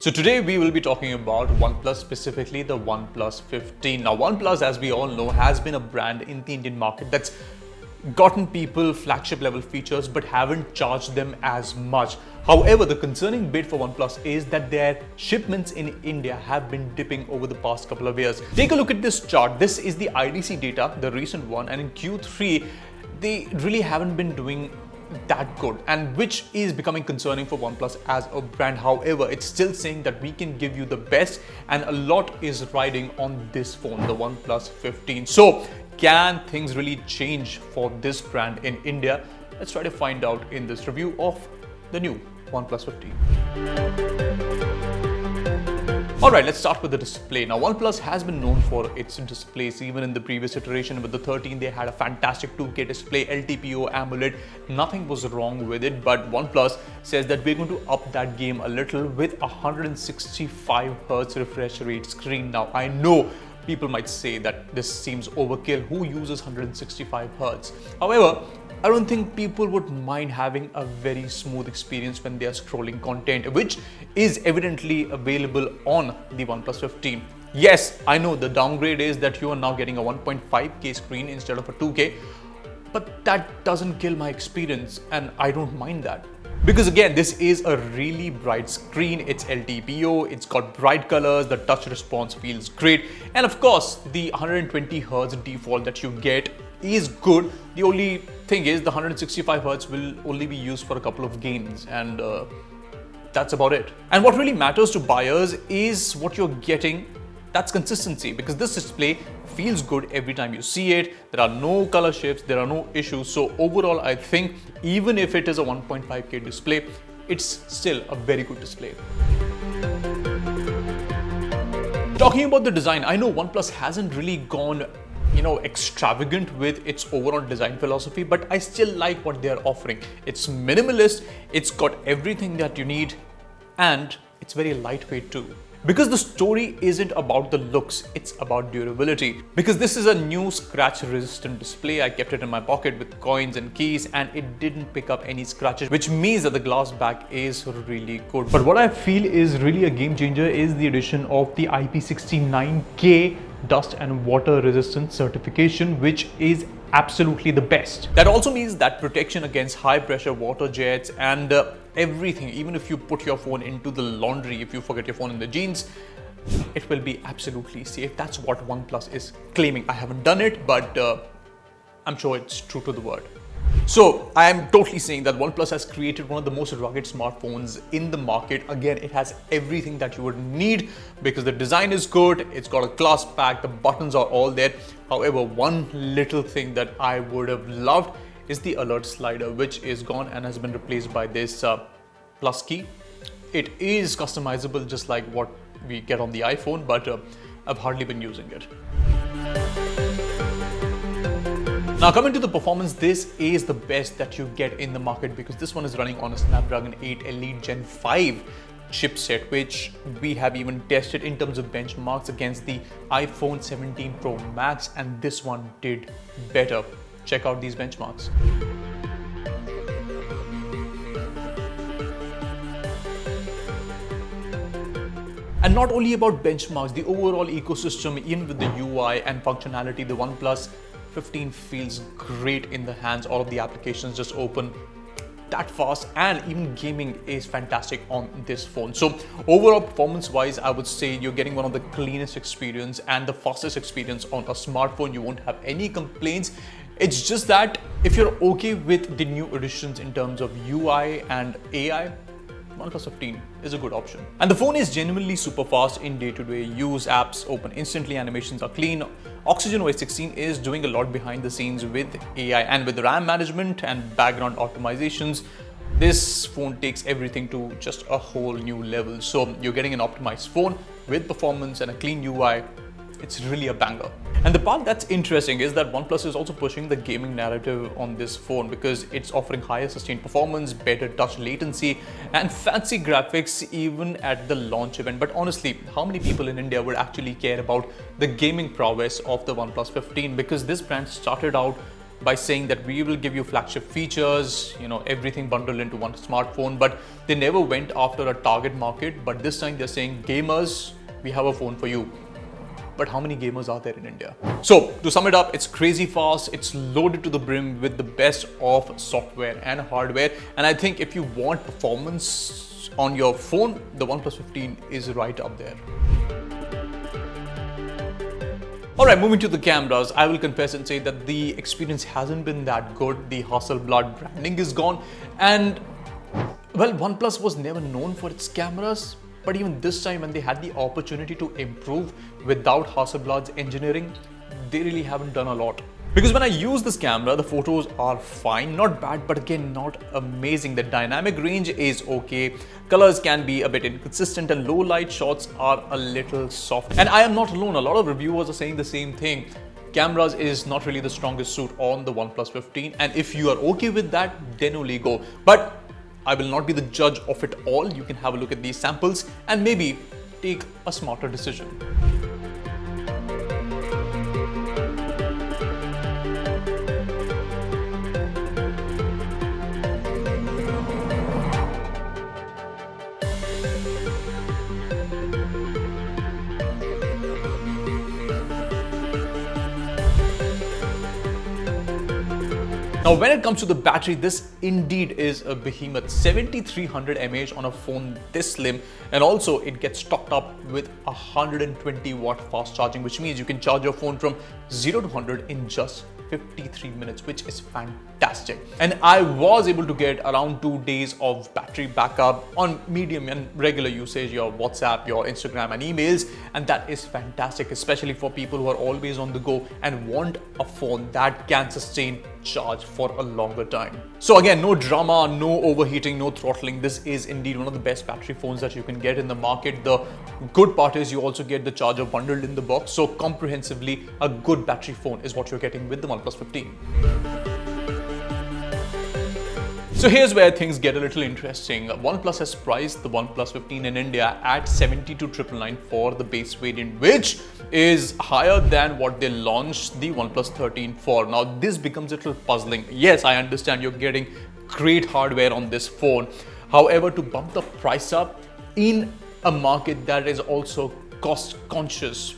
So today we will be talking about OnePlus, specifically the OnePlus 15. Now OnePlus, as we all know, has been a brand in the Indian market that's gotten people flagship level features but haven't charged them as much. However, the concerning bit for OnePlus is that their shipments in India have been dipping over the past couple of years. Take a look at this chart. This is the IDC data, the recent one, and in Q3 they really haven't been doing that good, and which is becoming concerning for OnePlus as a brand. However, it's still saying that we can give you the best, and a lot is riding on this phone, the OnePlus 15. So can things really change for this brand in India? Let's try to find out in this review of the new OnePlus 15. Alright, let's start with the display. Now OnePlus has been known for its displays. Even in the previous iteration with the 13, they had a fantastic 2K display, LTPO, AMOLED. Nothing was wrong with it, but OnePlus says that we're going to up that game a little with a 165Hz refresh rate screen. Now I know people might say that this seems overkill. Who uses 165Hz? However, I don't think people would mind having a very smooth experience when they are scrolling content, which is evidently available on the OnePlus 15. Yes, I know the downgrade is that you are now getting a 1.5K screen instead of a 2K, but that doesn't kill my experience, and I don't mind that. Because again, this is a really bright screen, it's LTPO, it's got bright colors, the touch response feels great, and of course, the 120Hz default that you get is good. The only thing is the 165Hz will only be used for a couple of games, and that's about it. And what really matters to buyers is what you're getting. That's consistency, because this display feels good every time you see it. There are no color shifts, there are no issues. So overall, I think even if it is a 1.5K display, it's still a very good display. Talking about the design, I know OnePlus hasn't really gone extravagant with its overall design philosophy, but I still like what they are offering. It's minimalist, it's got everything that you need, and it's very lightweight too. Because the story isn't about the looks, it's about durability. Because this is a new scratch resistant display. I kept it in my pocket with coins and keys, and it didn't pick up any scratches, which means that the glass back is really good. But what I feel is really a game changer is the addition of the IP69K dust and water resistant certification, which is absolutely the best. That also means that protection against high pressure water jets and everything. Even if you put your phone into the laundry, if you forget your phone in the jeans, it will be absolutely safe. That's what OnePlus is claiming. I haven't done it, but I'm sure it's true to the word. So I am totally saying that OnePlus has created one of the most rugged smartphones in the market. Again, it has everything that you would need because the design is good, it's got a glass back, the buttons are all there. However, one little thing that I would have loved is the alert slider, which is gone and has been replaced by this plus key. It is customizable just like what we get on the iPhone, but I've hardly been using it. Now coming to the performance, this is the best that you get in the market because this one is running on a Snapdragon 8 Elite Gen 5 chipset, which we have even tested in terms of benchmarks against the iPhone 17 Pro Max, and this one did better. Check out these benchmarks. And not only about benchmarks, the overall ecosystem, even with the UI and functionality, the OnePlus 15 feels great in the hands. All of the applications just open that fast, and even gaming is fantastic on this phone. So overall performance wise, I would say you're getting one of the cleanest experience and the fastest experience on a smartphone. You won't have any complaints. It's just that if you're okay with the new additions in terms of UI and AI, OnePlus 15 is a good option. And the phone is genuinely super fast in day-to-day use. Apps open instantly, animations are clean. Oxygen OS 16 is doing a lot behind the scenes with AI and with RAM management and background optimizations. This phone takes everything to just a whole new level. So you're getting an optimized phone with performance and a clean UI. It's really a banger. And the part that's interesting is that OnePlus is also pushing the gaming narrative on this phone because it's offering higher sustained performance, better touch latency, and fancy graphics even at the launch event. But honestly, how many people in India would actually care about the gaming prowess of the OnePlus 15? Because this brand started out by saying that we will give you flagship features, everything bundled into one smartphone, but they never went after a target market. But this time they're saying, gamers, we have a phone for you. But how many gamers are there in India? So to sum it up, it's crazy fast, it's loaded to the brim with the best of software and hardware. And I think if you want performance on your phone, the OnePlus 15 is right up there. Alright, moving to the cameras, I will confess and say that the experience hasn't been that good. The Hasselblad branding is gone, and well, OnePlus was never known for its cameras, but even this time when they had the opportunity to improve without Hasselblad's engineering, they really haven't done a lot. Because when I use this camera, the photos are fine, not bad, but again, not amazing. The dynamic range is okay. Colors can be a bit inconsistent and low light shots are a little soft. And I am not alone. A lot of reviewers are saying the same thing. Cameras is not really the strongest suit on the OnePlus 15. And if you are okay with that, then only go. But I will not be the judge of it all. You can have a look at these samples and maybe take a smarter decision. Now, when it comes to the battery, this indeed is a behemoth. 7300 mAh on a phone this slim, and also it gets topped up with 120 watt fast charging, which means you can charge your phone from 0 to 100 in just 53 minutes, which is fantastic. And I was able to get around 2 days of battery backup on medium and regular usage, your WhatsApp, your Instagram and emails, and that is fantastic, especially for people who are always on the go and want a phone that can sustain charge for a longer time. So again, no drama, no overheating, no throttling. This is indeed one of the best battery phones that you can get in the market. The good part is you also get the charger bundled in the box. So comprehensively, a good battery phone is what you're getting with the OnePlus 15. So here's where things get a little interesting. OnePlus has priced the OnePlus 15 in India at 72,999 for the base variant, which is higher than what they launched the OnePlus 13 for. Now this becomes a little puzzling. Yes, I understand you're getting great hardware on this phone. However, to bump the price up in a market that is also cost conscious,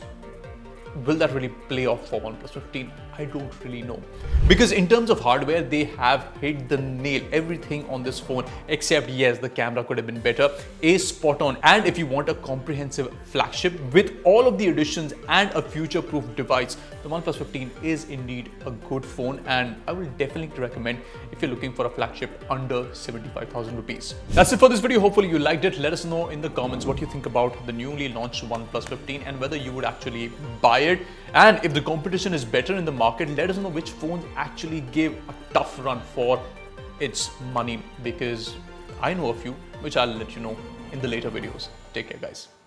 will that really play off for OnePlus 15? I don't really know. Because in terms of hardware, they have hit the nail. Everything on this phone, except yes, the camera could have been better, is spot on. And if you want a comprehensive flagship with all of the additions and a future-proof device, the OnePlus 15 is indeed a good phone, and I will definitely recommend if you're looking for a flagship under 75,000 rupees. That's it for this video. Hopefully you liked it. Let us know in the comments what you think about the newly launched OnePlus 15 and whether you would actually buy it. And if the competition is better in the market, let us know which phones actually give a tough run for its money, because I know a few which I'll let you know in the later videos. Take care, guys.